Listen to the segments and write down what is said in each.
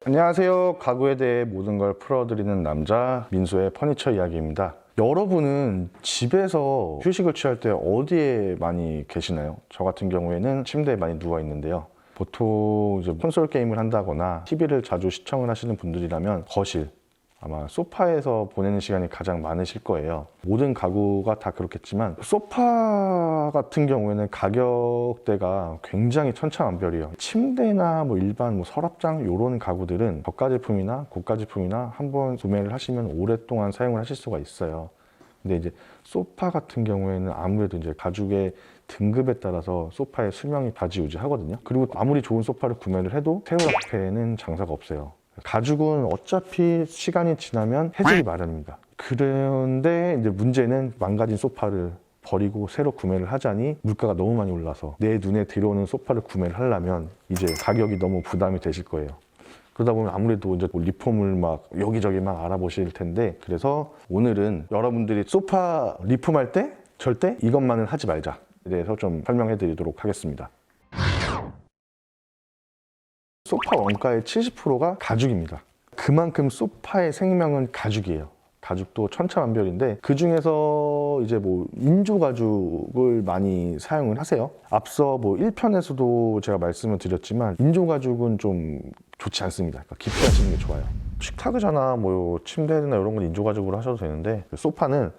안녕하세요. 가구에 대해 모든 걸 풀어드리는 남자 민수의 퍼니처 이야기입니다. 여러분은 집에서 휴식을 취할 때 어디에 많이 계시나요? 저 같은 경우에는 침대에 많이 누워 있는데요. 보통 이제 콘솔 게임을 한다거나 TV를 자주 시청을 하시는 분들이라면 거실, 아마 소파에서 보내는 시간이 가장 많으실 거예요. 모든 가구가 다 그렇겠지만 소파 같은 경우에는 가격대가 굉장히 천차만별이에요. 침대나 일반 서랍장 이런 가구들은 저가 제품이나 고가 제품이나 한번 구매를 하시면 오랫동안 사용을 하실 수가 있어요. 근데 이제 소파 같은 경우에는 아무래도 이제 가죽의 등급에 따라서 소파의 수명이 좌지우지하거든요. 그리고 아무리 좋은 소파를 구매를 해도 세월 앞에는 장사가 없어요. 가죽은 어차피 시간이 지나면 해지기 마련입니다. 그런데 이제 문제는 망가진 소파를 버리고 새로 구매를 하자니 물가가 너무 많이 올라서 내 눈에 들어오는 소파를 구매를 하려면 이제 가격이 너무 부담이 되실 거예요. 그러다 보면 아무래도 이제 리폼을 막 여기저기 막 알아보실 텐데, 그래서 오늘은 여러분들이 소파 리폼할 때 절대 이것만은 하지 말자에 대해서 좀 설명해 드리도록 하겠습니다. 소파 원가의 70%가 가죽입니다. 그만큼 소파의 생명은 가죽이에요. 가죽도 천차만별인데 그 중에서 이제 인조 가죽을 많이 사용을 하세요. 앞서 1편에서도 제가 말씀을 드렸지만 인조 가죽은 좀 좋지 않습니다. 그러니까 기피하시는 게 좋아요. 식탁의자나 침대나 이런 건 인조 가죽으로 하셔도 되는데 소파는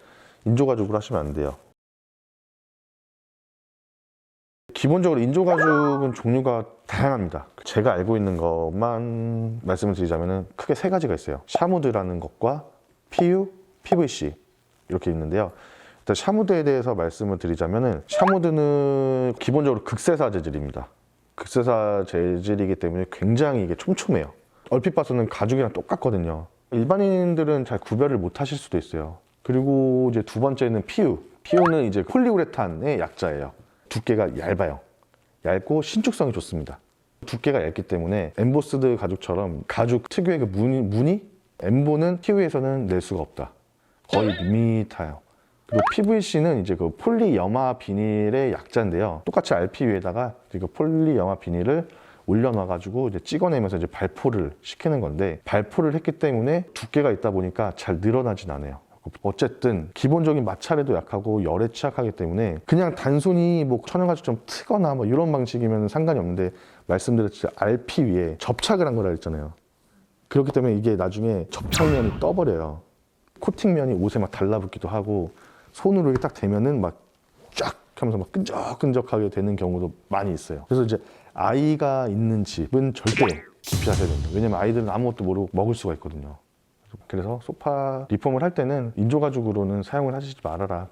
인조 가죽으로 하시면 안 돼요. 기본적으로 인조 가죽은 종류가 다양합니다. 제가 알고 있는 것만 말씀을 드리자면 크게 세 가지가 있어요. 샤무드라는 것과 PU, PVC 이렇게 있는데요. 일단 샤무드에 대해서 말씀을 드리자면 샤무드는 기본적으로 극세사 재질입니다. 극세사 재질이기 때문에 굉장히 이게 촘촘해요. 얼핏 봐서는 가죽이랑 똑같거든요. 일반인들은 잘 구별을 못 하실 수도 있어요. 그리고 이제 두 번째는 PU. PU는 이제 폴리우레탄의 약자예요. 두께가 얇아요. 얇고 신축성이 좋습니다. 두께가 얇기 때문에 엠보스드 가죽처럼 가죽 특유의 그 무늬? 엠보는 PU에서는 낼 수가 없다. 거의 밋밋해요. 그리고 PVC는 이제 그 폴리염화 비닐의 약자인데요. 똑같이 RP 위에다가 그 폴리염화 비닐을 올려놔가지고 이제 찍어내면서 이제 발포를 시키는 건데, 발포를 했기 때문에 두께가 있다 보니까 잘 늘어나진 않아요. 어쨌든 기본적인 마찰에도 약하고 열에 취약하기 때문에 그냥 단순히 천연가죽처럼 트거나 이런 방식이면 상관이 없는데, 말씀드렸듯이 RP 위에 접착을 한 거라 했잖아요. 그렇기 때문에 이게 나중에 접착면이 떠버려요. 코팅면이 옷에 막 달라붙기도 하고, 손으로 이렇게 딱 대면은 쫙 하면서 끈적끈적하게 되는 경우도 많이 있어요. 그래서 이제 아이가 있는 집은 절대 기피하셔야 됩니다. 왜냐면 아이들은 아무것도 모르고 먹을 수가 있거든요. 그래서 소파 리폼을 할 때는 인조 가죽으로는 사용을 하시지 말아라.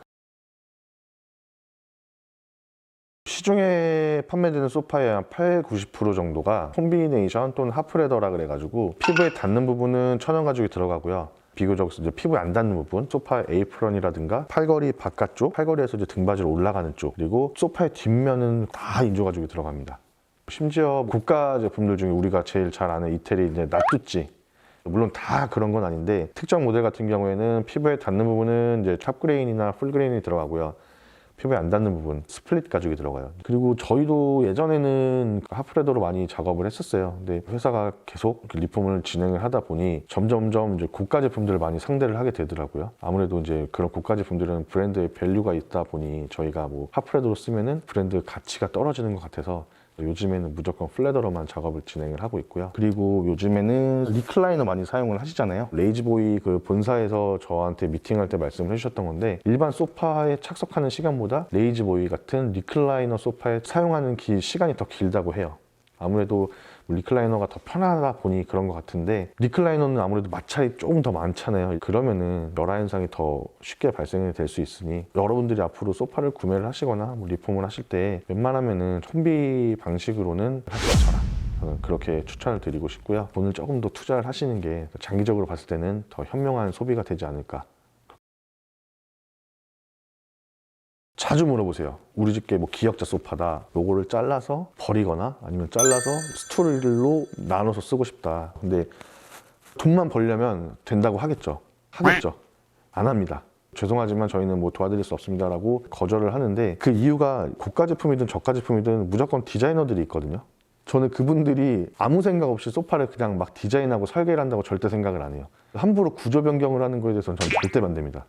시중에 판매되는 소파의 한 80~90% 정도가 콤비네이션 또는 하프레더라 그래가지고 피부에 닿는 부분은 천연 가죽이 들어가고요. 비교적 이제 피부에 안 닿는 부분, 소파 에이프런이라든가 팔걸이 바깥쪽, 팔걸이에서 이제 등받이로 올라가는 쪽, 그리고 소파의 뒷면은 다 인조 가죽이 들어갑니다. 심지어 고가 제품들 중에 우리가 제일 잘 아는 이태리 이제 나뚜찌, 물론 다 그런 건 아닌데 특정 모델 같은 경우에는 피부에 닿는 부분은 이제 탑그레인이나 풀그레인이 들어가고요. 피부에 안 닿는 부분 스플릿 가죽이 들어가요. 그리고 저희도 예전에는 하프레더로 많이 작업을 했었어요. 근데 회사가 계속 리폼을 진행을 하다 보니 점점점 이제 고가 제품들을 많이 상대를 하게 되더라고요. 아무래도 이제 그런 고가 제품들은 브랜드의 밸류가 있다 보니 저희가 하프레더로 쓰면은 브랜드 가치가 떨어지는 것 같아서 요즘에는 무조건 플레더로만 작업을 진행을 하고 있고요. 그리고 요즘에는 리클라이너 많이 사용을 하시잖아요. 레이지보이 그 본사에서 저한테 미팅할 때 말씀을 해주셨던 건데, 일반 소파에 착석하는 시간보다 레이지보이 같은 리클라이너 소파에 사용하는 시간이 더 길다고 해요. 아무래도 리클라이너가 더 편하다 보니 그런 것 같은데, 리클라이너는 아무래도 마찰이 조금 더 많잖아요. 그러면은 열화 현상이 더 쉽게 발생이 될 수 있으니 여러분들이 앞으로 소파를 구매를 하시거나 리폼을 하실 때 웬만하면은 콤비 방식으로는 하지 마셔라. 저는 그렇게 추천을 드리고 싶고요. 돈을 조금 더 투자를 하시는 게 장기적으로 봤을 때는 더 현명한 소비가 되지 않을까. 자주 물어보세요. 우리 집게 기역자 소파다. 요거를 잘라서 버리거나 아니면 잘라서 스토리로 나눠서 쓰고 싶다. 근데 돈만 벌려면 된다고 하겠죠. 안 합니다. 죄송하지만 저희는 도와드릴 수 없습니다라고 거절을 하는데, 그 이유가 고가 제품이든 저가 제품이든 무조건 디자이너들이 있거든요. 저는 그분들이 아무 생각 없이 소파를 그냥 막 디자인하고 설계를 한다고 절대 생각을 안 해요. 함부로 구조 변경을 하는 거에 대해서는 저는 절대 반대입니다.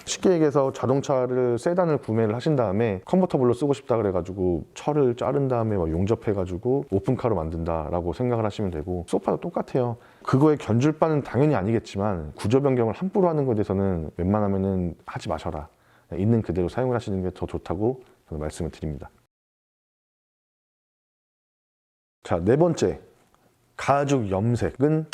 쉽게 얘기해서 자동차를 세단을 구매를 하신 다음에 컨버터블로 쓰고 싶다 그래가지고 철을 자른 다음에 막 용접해가지고 오픈카로 만든다라고 생각을 하시면 되고, 소파도 똑같아요. 그거에 견줄 바는 당연히 아니겠지만 구조 변경을 함부로 하는 거에 대해서는 웬만하면은 하지 마셔라. 있는 그대로 사용을 하시는 게 더 좋다고 저는 말씀을 드립니다. 자, 네 번째, 가죽 염색은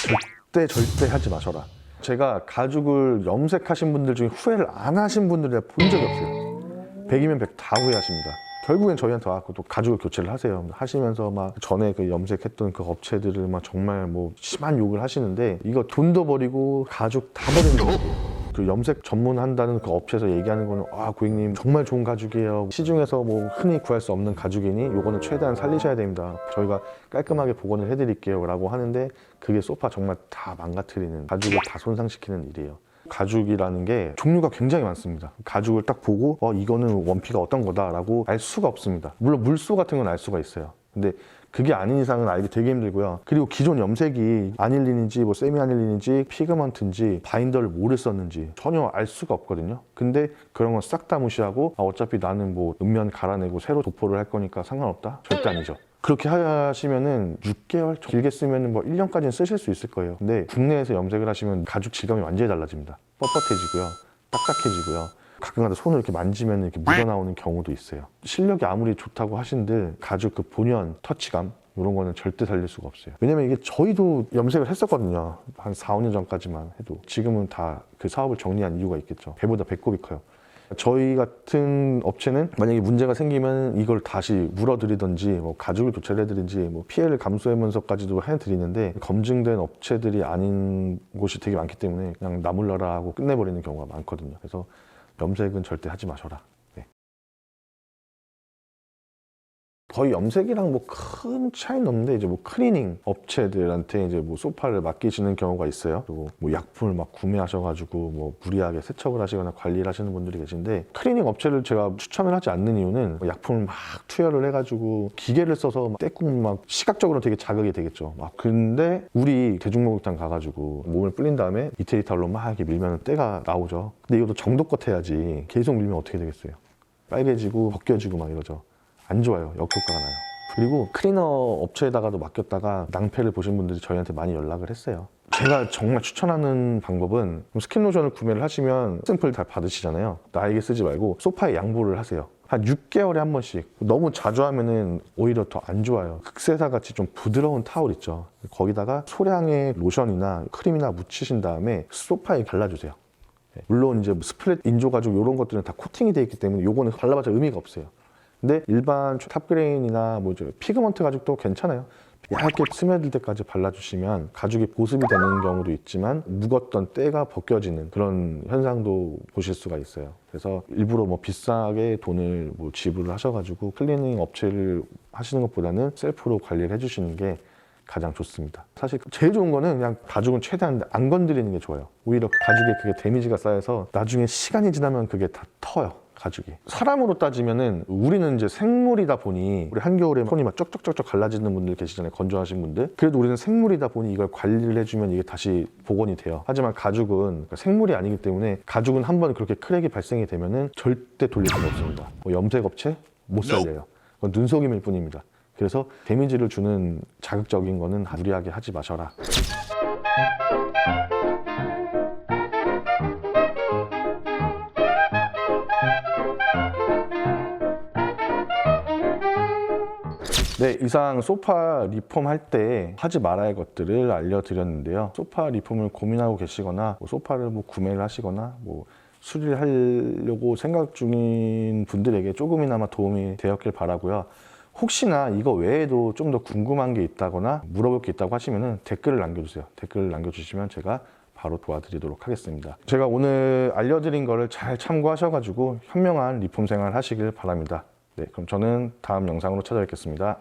절대 하지 마셔라. 제가 가죽을 염색하신 분들 중에 후회를 안 하신 분들을 본 적이 없어요. 100이면 100 다 후회하십니다. 결국엔 저희한테 와서 또 가죽을 교체를 하세요. 하시면서 막 전에 그 염색했던 그 업체들을 막 정말 뭐 심한 욕을 하시는데, 이거 돈도 버리고 가죽 다 버리는 거예요. 그 염색 전문한다는 그 업체에서 얘기하는 거는, 아, 고객님 정말 좋은 가죽이에요. 시중에서 뭐 흔히 구할 수 없는 가죽이니 요거는 최대한 살리셔야 됩니다. 저희가 깔끔하게 복원을 해드릴게요 라고 하는데, 그게 소파 정말 다 망가뜨리는, 가죽을 다 손상시키는 일이에요. 가죽이라는 게 종류가 굉장히 많습니다. 가죽을 딱 보고 이거는 원피가 어떤 거다라고 알 수가 없습니다. 물론 물소 같은 건 알 수가 있어요. 근데 그게 아닌 이상은 알기 되게 힘들고요. 그리고 기존 염색이 아닐린인지 뭐 세미 아닐린인지 피그먼트인지 바인더를 뭐를 썼는지 전혀 알 수가 없거든요. 근데 그런 건 싹 다 무시하고 어차피 나는 뭐 음면 갈아내고 새로 도포를 할 거니까 상관없다? 절대 아니죠. 그렇게 하시면은 6개월, 길게 쓰면은 뭐 1년까지는 쓰실 수 있을 거예요. 근데 국내에서 염색을 하시면 가죽 질감이 완전히 달라집니다. 뻣뻣해지고요, 딱딱해지고요, 가끔가다 손을 이렇게 만지면 이렇게 묻어나오는 경우도 있어요. 실력이 아무리 좋다고 하신들 가죽 그 본연, 터치감 이런 거는 절대 살릴 수가 없어요. 왜냐면 이게 저희도 염색을 했었거든요. 한 4, 5년 전까지만 해도. 지금은 다 그 사업을 정리한 이유가 있겠죠. 배보다 배꼽이 커요. 저희 같은 업체는 만약에 문제가 생기면 이걸 다시 물어드리든지 뭐 가죽을 교체를 해드리든지 뭐 피해를 감수하면서까지도 해드리는데, 검증된 업체들이 아닌 곳이 되게 많기 때문에 그냥 나물러라 하고 끝내버리는 경우가 많거든요. 그래서 염색은 절대 하지 마셔라. 네. 거의 염색이랑 뭐 큰 차이는 없는데, 이제 뭐 클리닝 업체들한테 이제 뭐 소파를 맡기시는 경우가 있어요. 그리고 뭐 약품을 막 구매하셔가지고 뭐 무리하게 세척을 하시거나 관리를 하시는 분들이 계신데, 클리닝 업체를 제가 추천을 하지 않는 이유는 약품을 막 투여를 해가지고 기계를 써서 막 떼꾸면 막 시각적으로 되게 자극이 되겠죠. 막 근데 우리 대중목욕탕 가가지고 몸을 불린 다음에 이태리 타올로 막 이렇게 밀면 때가 나오죠. 근데 이것도 정도껏 해야지 계속 밀면 어떻게 되겠어요? 빨개지고 벗겨지고 막 이러죠. 안 좋아요. 역효과가 나요. 그리고 클리너 업체에다가도 맡겼다가 낭패를 보신 분들이 저희한테 많이 연락을 했어요. 제가 정말 추천하는 방법은, 스킨로션을 구매를 하시면 샘플 다 받으시잖아요. 나에게 쓰지 말고 소파에 양보를 하세요. 한 6개월에 한 번씩. 너무 자주 하면은 오히려 더 안 좋아요. 극세사 같이 좀 부드러운 타올 있죠. 거기다가 소량의 로션이나 크림이나 묻히신 다음에 소파에 발라주세요. 물론 이제 스플릿 인조 가죽 이런 것들은 다 코팅이 되어 있기 때문에 요거는 발라봤자 의미가 없어요. 근데 일반 탑그레인이나 뭐 피그먼트 가죽도 괜찮아요. 얇게 스며들 때까지 발라주시면 가죽이 보습이 되는 경우도 있지만 묵었던 때가 벗겨지는 그런 현상도 보실 수가 있어요. 그래서 일부러 뭐 비싸게 돈을 뭐 지불을 하셔가지고 클리닝 업체를 하시는 것보다는 셀프로 관리를 해주시는 게 가장 좋습니다. 사실 제일 좋은 거는 그냥 가죽은 최대한 안 건드리는 게 좋아요. 오히려 가죽에 그게 데미지가 쌓여서 나중에 시간이 지나면 그게 다 터요. 가죽이. 사람으로 따지면은 우리는 이제 생물이다 보니, 우리 한겨울에 손이 막 쩍쩍쩍쩍 갈라지는 분들 계시잖아요. 건조하신 분들. 그래도 우리는 생물이다 보니 이걸 관리를 해주면 이게 다시 복원이 돼요. 하지만 가죽은 생물이 아니기 때문에, 가죽은 한번 그렇게 크랙이 발생이 되면은 절대 돌릴 수가 없습니다. 뭐 염색업체 못 살려요. 그건 눈속임일 뿐입니다. 그래서 데미지를 주는 자극적인 거는 무리하게 하지 마셔라. 네, 이상 소파 리폼 할 때 하지 말아야 할 것들을 알려드렸는데요. 소파 리폼을 고민하고 계시거나 소파를 뭐 구매를 하시거나 뭐 수리를 하려고 생각 중인 분들에게 조금이나마 도움이 되었길 바라고요. 혹시나 이거 외에도 좀 더 궁금한 게 있다거나 물어볼 게 있다고 하시면 댓글을 남겨주세요. 댓글을 남겨주시면 제가 바로 도와드리도록 하겠습니다. 제가 오늘 알려드린 거를 잘 참고하셔가지고 현명한 리폼 생활 하시길 바랍니다. 네, 그럼 저는 다음 영상으로 찾아뵙겠습니다.